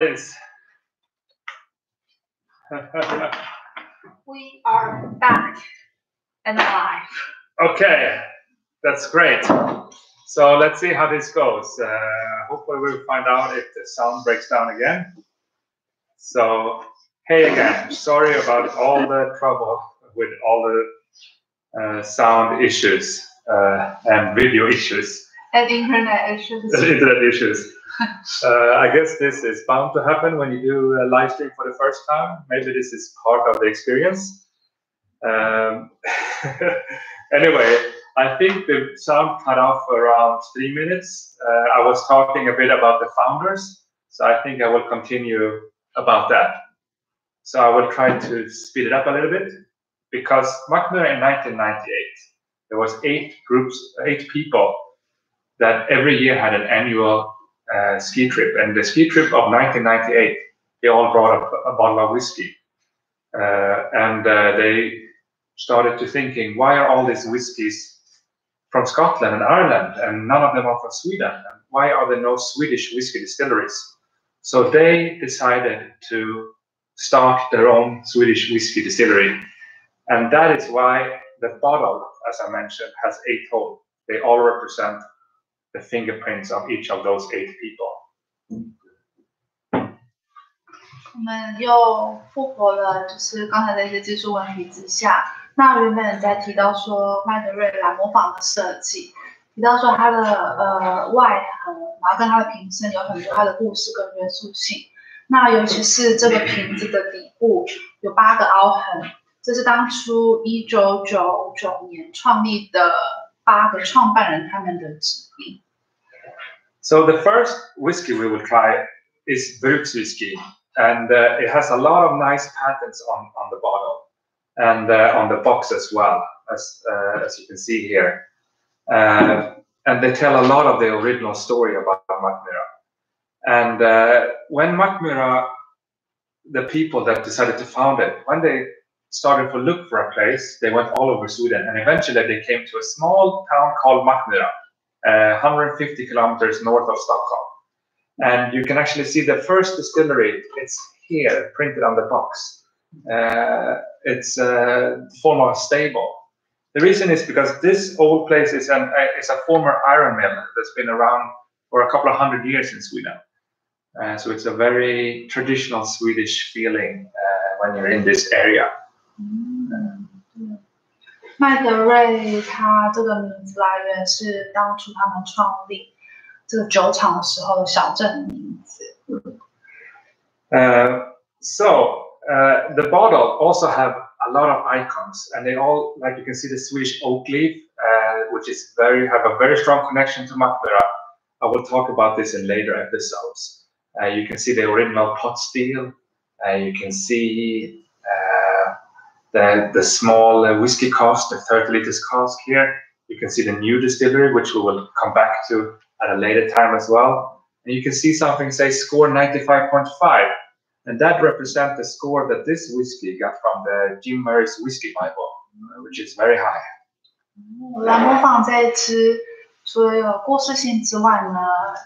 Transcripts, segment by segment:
is. We are back and alive. Okay, that's great. So let's see how this goes. Hopefully we'll find out if the sound breaks down again. So, hey again, sorry about all the trouble with all the sound issues and video issues. And internet issues. Internet issues. I guess this is bound to happen when you do a live stream for the first time. Maybe this is part of the experience. Anyway, I think the sound cut off around 3 minutes. I was talking a bit about the founders, so I think I will continue about that. So I will try to speed it up a little bit, because Mackmyra in 1998, there was 8 people that every year had an annual ski trip, and the ski trip of 1998, they all brought a bottle of whiskey, and they started to thinking, why are all these whiskies from Scotland and Ireland, and none of them are from Sweden? And why are there no Swedish whiskey distilleries? So they decided to start their own Swedish whiskey distillery, and that is why the bottle, as I mentioned, has 8 holes. They all represent the fingerprints of each of those 8 people. 我们又复活了，就是刚才的一些技术问题之下。那原本在提到说麦德瑞来模仿的设计，提到说它的外盒，然后跟它的瓶身有很多它的故事跟约束性。那尤其是这个瓶子的底部有8个凹痕，这是当初1999年创立的8个创办人他们的指令。So the first whiskey we will try is Brukswhisky, and it has a lot of nice patterns on the bottle and on the box as well, as you can see here. And they tell a lot of the original story about Mackmyra. And when Mackmyra, the people that decided to found it, when they started to look for a place, they went all over Sweden, and eventually they came to a small town called Mackmyra, 150 kilometers north of Stockholm. And you can actually see the first distillery. It's here, printed on the box. It's the form of a stable. The reason is because this old place is a former iron mill that's been around for a couple of 100 years in Sweden. So it's a very traditional Swedish feeling when you're in this area. 麦格瑞它这个名字来源是当初他们创立这个酒厂的时候的小镇的名字。So the bottle also have a lot of icons, and they all, like you can see, the Swedish oak leaf, which is have a very strong connection to Mackmyra. I will talk about this in later episodes. You can see the original pot still. You can see the small whiskey cask, the 30 liters cask here. You can see the new distillery, which we will come back to at a later time as well. And you can see something say score 95.5, and that represents the score that this whiskey got from the Jim Murray's Whiskey Bible, which is very high. 来模仿这一支，除了有故事性之外呢，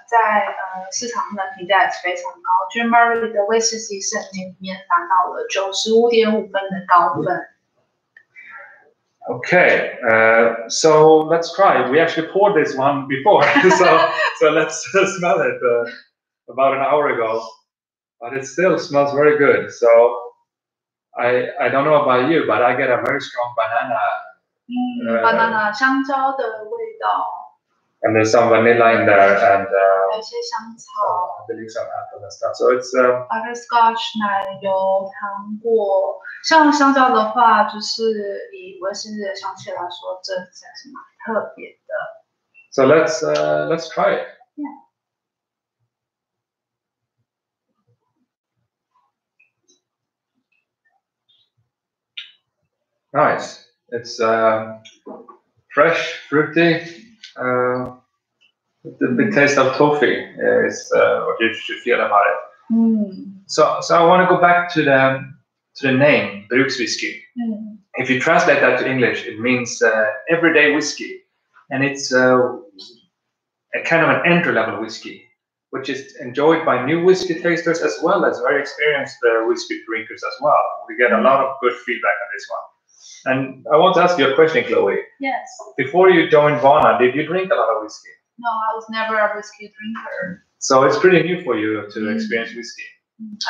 在市场上的评价也是非常高。Jim Murray 的威士忌圣经里面达到了95.5分的高分。Okay, so let's try. We actually poured this one before, so let's smell it about an hour ago, but it still smells very good. So I don't know about you, but I get a very strong banana. banana 香蕉的味道。And there's some vanilla in there, and 有些香草 I believe some apple and stuff. So it's butterscotch 奶油糖果。像香蕉的话，就是以威士忌的香气来说，这才是蛮特别的。So let's try it. Yeah. Nice. It's fresh, fruity. The big taste of toffee is what you should feel about it. So I want to go back to the name Brukswhisky. If you translate that to English, it means everyday whiskey, and it's a kind of an entry-level whiskey. which is enjoyed by new whiskey tasters as well as very experienced whiskey drinkers as well. We get a lot of good feedback on this one. And I want to ask you a question, Chloe. Yes. Before you joined Vana, did you drink a lot of whiskey? No, I was never a whiskey drinker. So it's pretty new for you to experience whiskey.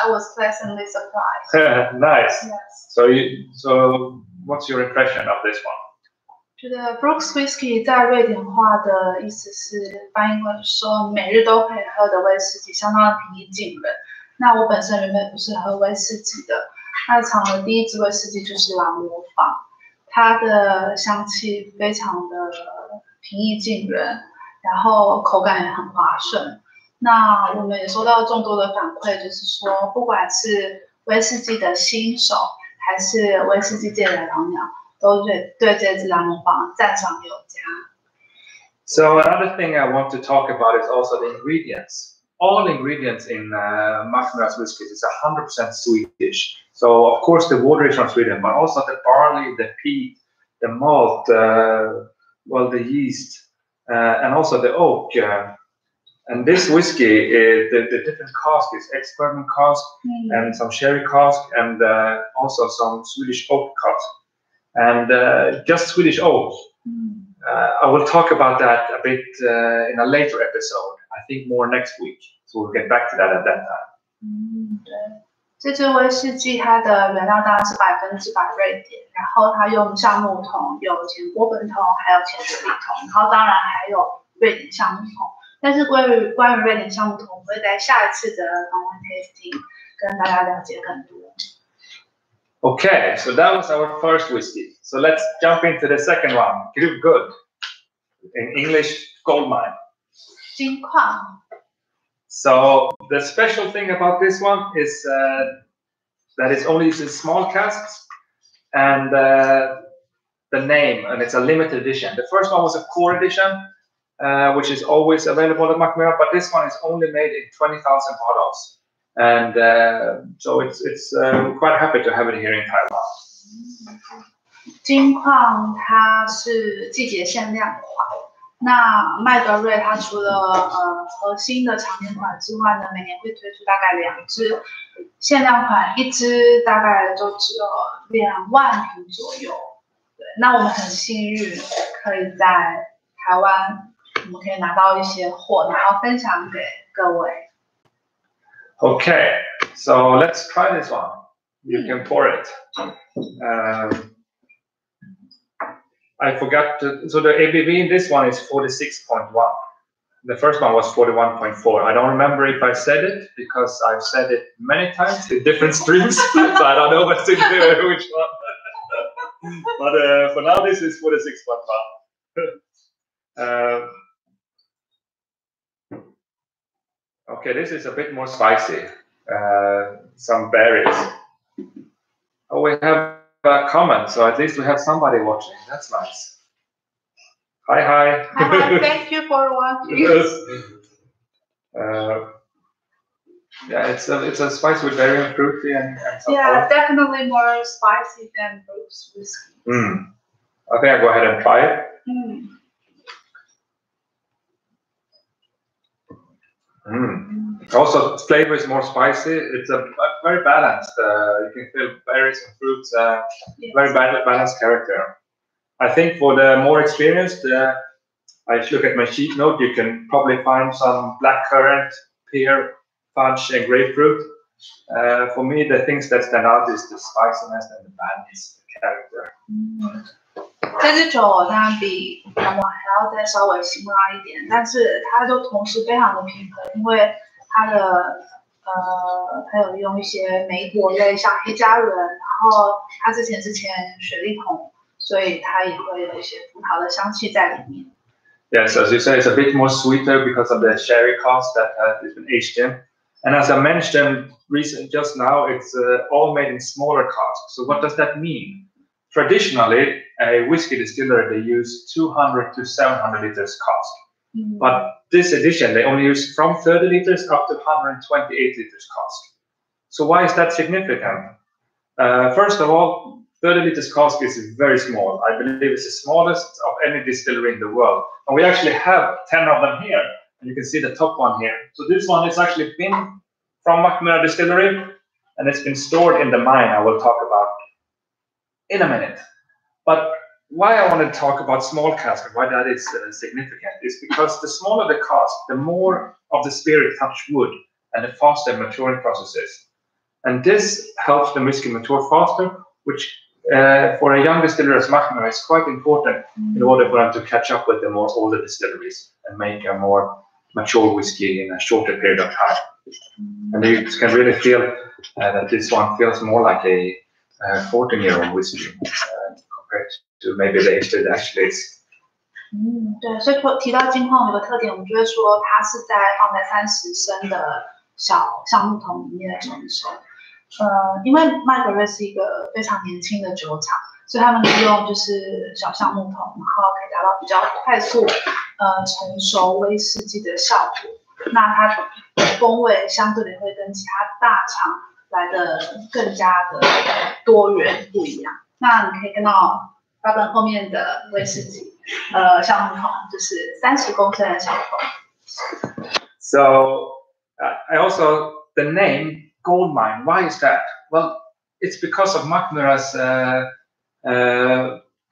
I was pleasantly surprised. Nice. Yes. So what's your impression of this one? 觉得 Brukswhisky 在瑞典话的意思是翻译为说每日都可以喝的威士忌，相当的平易近人。那我本身原本不是喝威士忌的，那尝的第一支威士忌就是蓝魔坊，它的香气非常的平易近人，然后口感也很滑顺。那我们也收到众多的反馈，就是说不管是威士忌的新手还是威士忌界的老鸟，都对这支蓝魔坊赞赏有加。So another thing I want to talk about is also the ingredients. All ingredients in Mackmyra's whiskies is 100% Swedish. So of course the water is from Sweden, but also the barley, the peat, the malt, the yeast, and also the oak. And this whiskey, the different cask is ex-bourbon cask and some sherry cask and also some Swedish oak cask. And just Swedish oak. I will talk about that a bit in a later episode. I think more next week. So we'll get back to that at that time. 对，这支威士忌它的原料当然是100%瑞典，然后它用橡木桶，有前波本桶，还有前雪莉桶，然后当然还有瑞典橡木桶。但是关于瑞典橡木桶，我会在下一次的访问 tasting 跟大家了解更多。Okay, so that was our first whiskey. So let's jump into the second one, Gruvguld. In English, gold mine. 金矿。So the special thing about this one is that it's only in small casks and the name, and it's a limited edition. The first one was a core edition, which is always available at Mackmyra, but this one is only made in 20,000 bottles. And so it's quite happy to have it here in Taiwan. 金矿它是季节限量款。那麦格瑞它除了核心的常年款之外呢，每年会推出大概2支限量款，一支大概就只有2万瓶左右。对，那我们很幸运可以在台湾，我们可以拿到一些货，然后分享给各位。Okay, so let's try this one. You can pour it. I forgot to, so the ABV in this one is 46.1. The first one was 41.4. I don't remember if I said it because I've said it many times in different streams, so I don't know which one. But for now, this is 46.1. Okay, this is a bit more spicy. Some berries. Oh, we have a comment, so at least we have somebody watching. That's nice. Hi. Hi, thank you for watching. Yeah, it's a spice with berry and fruity and some yeah, definitely more spicy than Brukswhisky. I think I'll go ahead and try it. Also, flavor is more spicy. It's a very balanced. You can feel berries and fruits. Yes. Very balanced character. I think for the more experienced, I look at my sheet note. You can probably find some blackcurrant, pear, fudge, and grapefruit. For me, the things that stand out is the spiciness and the balance, the character. 这支酒当然比蓝魔还要再稍微辛辣一点，但是它就同时非常的平衡，因为它的它有用一些莓果类，像黑加仑，然后它之前雪莉桶，所以它也会有一些葡萄的香气在里面。Yes, as you say, it's a bit more sweeter because of the sherry cask that has been aged in. And as I mentioned just now, it's all made in smaller casks. So what does that mean? Traditionally, a whiskey distiller, they use 200 to 700 liters cask. But this edition, they only use from 30 liters up to 128 liters cask. So why is that significant? First of all, 30 liters cask is very small. I believe it's the smallest of any distillery in the world. And we actually have 10 of them here. and you can see the top one here. So this one is actually been from Mackmyra Distillery, and it's been stored in the mine. I will talk about in a minute. But why I want to talk about small cask and why that is significant is because the smaller the cask, the more of the spirit touch wood and the faster maturing process is. And this helps the whiskey mature faster, which for a young distiller as Mackmyra is quite important in order for them to catch up with the more older distilleries and make a more mature whiskey in a shorter period of time. And you can really feel that this one feels more like a 14-year-old whiskey compared to maybe the age that it actually is. 对，所以提到金矿有个特点，我们就会说它是在放在30升的小橡木桶里面成熟。因为麦格瑞是一个非常年轻的酒厂，所以他们利用就是小橡木桶，然后可以达到比较快速成熟威士忌的效果。那它的风味相对的会跟其他大厂来的更加的多元不一样。那你可以看到标本后面的威士忌橡木桶，就是30公升的小桶。So I also the name gold mine. Why is that? Well, it's because of Mackmyra's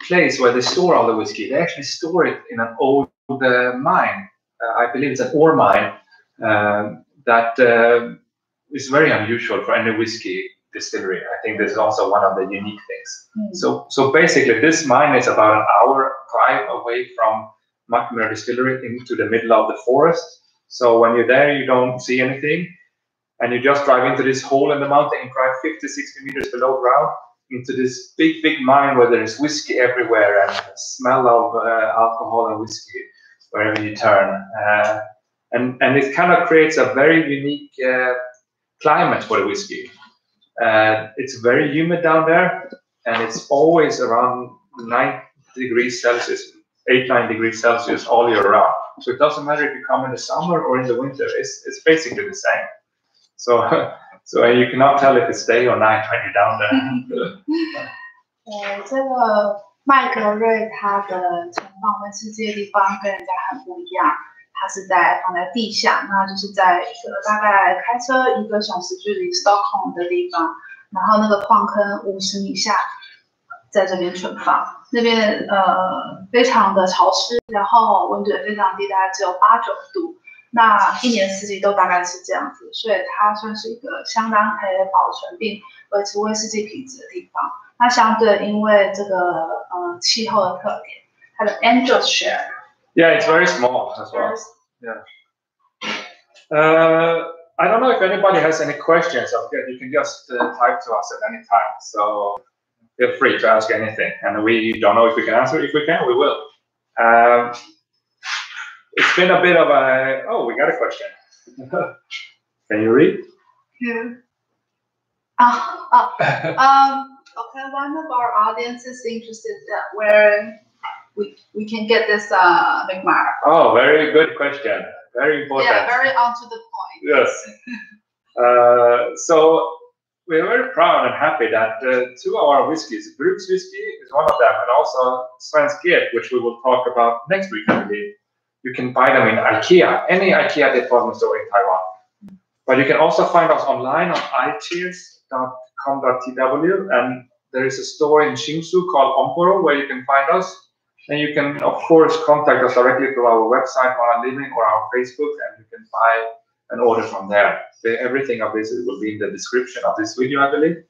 place where they store all the whiskey. They actually store it in an old mine. I believe it's an ore mine that is very unusual for any whiskey distillery. I think this is also one of the unique things. So basically, this mine is about an hour drive away from Mackmyra Distillery into the middle of the forest. So when you're there, you don't see anything. And you just drive into this hole in the mountain and drive 50, 60 meters below ground into this big mine where there is whiskey everywhere and the smell of alcohol and whiskey wherever you turn. And it kind of creates a very unique climate for the whiskey. It's very humid down there, and it's always around 9 degrees Celsius, 8-9 degrees Celsius all year round. So it doesn't matter if you come in the summer or in the winter, it's basically the same. So you cannot tell if it's day or night when you're down there. 这个麦格瑞它的存放威士忌的地方跟人家很不一样，它是放在地下，那就是在一个大概开车1个小时距离 Stockholm 的地方，然后那个矿坑50米下，在这边存放，那边非常的潮湿，然后温度也非常低，大概只有8、9度。那一年四季都大概是这样子，所以它算是一个相当可以保存并维持威士忌品质的地方。那相对因为这个气候的特点，它的 angel share. Yeah, it's very small as well. Yeah. I don't know if anybody has any questions. You can just type to us at any time. So feel free to ask anything. And we don't know if we can answer. If we can, we will. It's been a bit of a... Oh, we got a question. Can you read? Yeah. Okay, one of our audience is interested where we can get this Mackmyra. Oh, very good question. Very important. Yeah, very on to the point. Yes. So we're very proud and happy that 2 of our whiskeys, Brukswhisky is one of them, and also Svensk Get, which we will talk about next week, I believe. You can buy them in IKEA, any IKEA department store in Taiwan. But you can also find us online on iCheers.com.tw, and there is a store in Hsinchu called Omporo where you can find us. And you can, of course, contact us directly through our website, Mara Living, or our Facebook, and you can buy an order from there. So everything of this will be in the description of this video, I believe.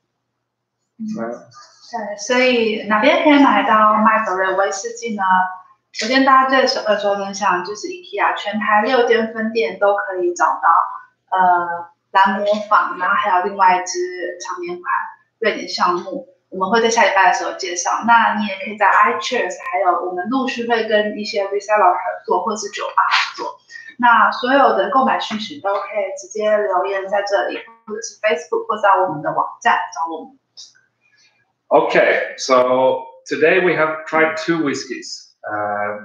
对，所以哪边可以买到麦格瑞威士忌呢？首先，大家最耳熟能详就是 IKEA， 全台6间分店都可以找到蓝魔坊，然后还有另外一支常年款瑞典橡木，我们会在下礼拜的时候介绍。那你也可以在 iCheers， 还有我们陆续会跟一些 reseller 合作，或是酒吧合作。那所有的购买讯息都可以直接留言在这里，或者是 Facebook 或者在我们的网站找我们。Okay, so today we have tried 2 whiskies.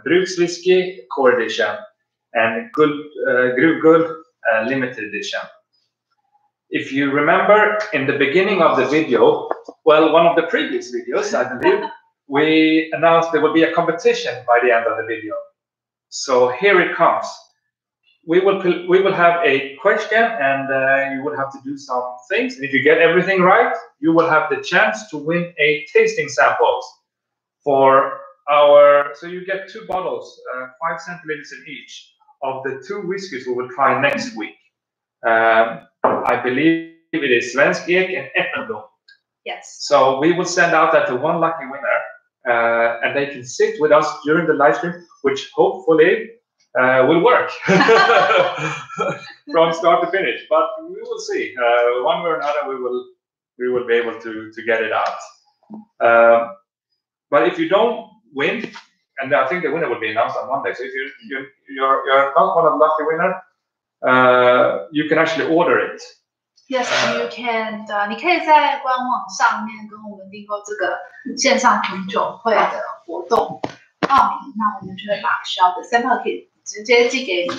Brukswhisky Core Edition and Gruvguld Limited Edition. If you remember in the beginning of the video, well, one of the previous videos, I believe, we announced there will be a competition by the end of the video. So here it comes. we will have a question, and you will have to do some things. And if you get everything right, you will have the chance to win a tasting samples for our. So you get 2 bottles, 5 centiliters in each, of the 2 whiskeys we will try next week. I believe it is Svensk Ek and Äppelblom. Yes. So we will send out that to 1 lucky winner, and they can sit with us during the live stream, which hopefully will work from start to finish. But we will see. One way or another, we will be able to get it out. But if you don't win, and I think the winner will be announced on Monday. So if you're not one of the lucky winner, you can actually order it. Yes, you can. 你可以在官网上面跟我们订购这个线上品酒会的活动报名，那我们就会把需要的 sample kit 直接寄给你。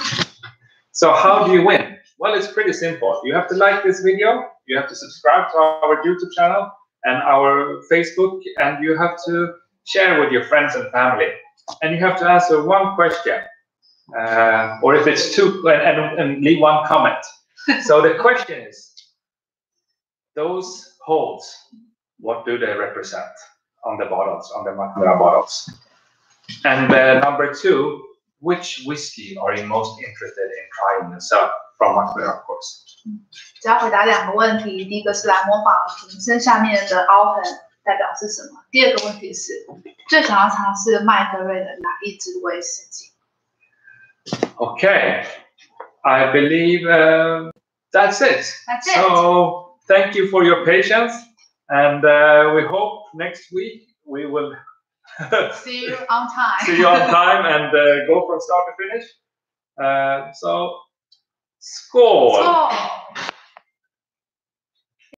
So how do you win? Well, it's pretty simple. You have to like this video, you have to subscribe to our YouTube channel and our Facebook, and you have to share with your friends and family. And you have to answer 1 question, or if it's 2, and leave 1 comment. So the question is, those holes, what do they represent on the bottles, on the Mackmyra bottles? And number 2, which whiskey are you most interested in trying yourself from Mackmyra, of course? 只要回答2个问题，第一个是来模仿瓶身下面的凹痕代表是什么？第2个问题是最想要尝试麦格瑞的哪一支威士忌？ Okay, I believe that's it. That's it. So thank you for your patience, and we hope next week we will See you on time. See you on time and go from start to finish. So, skål! Skål!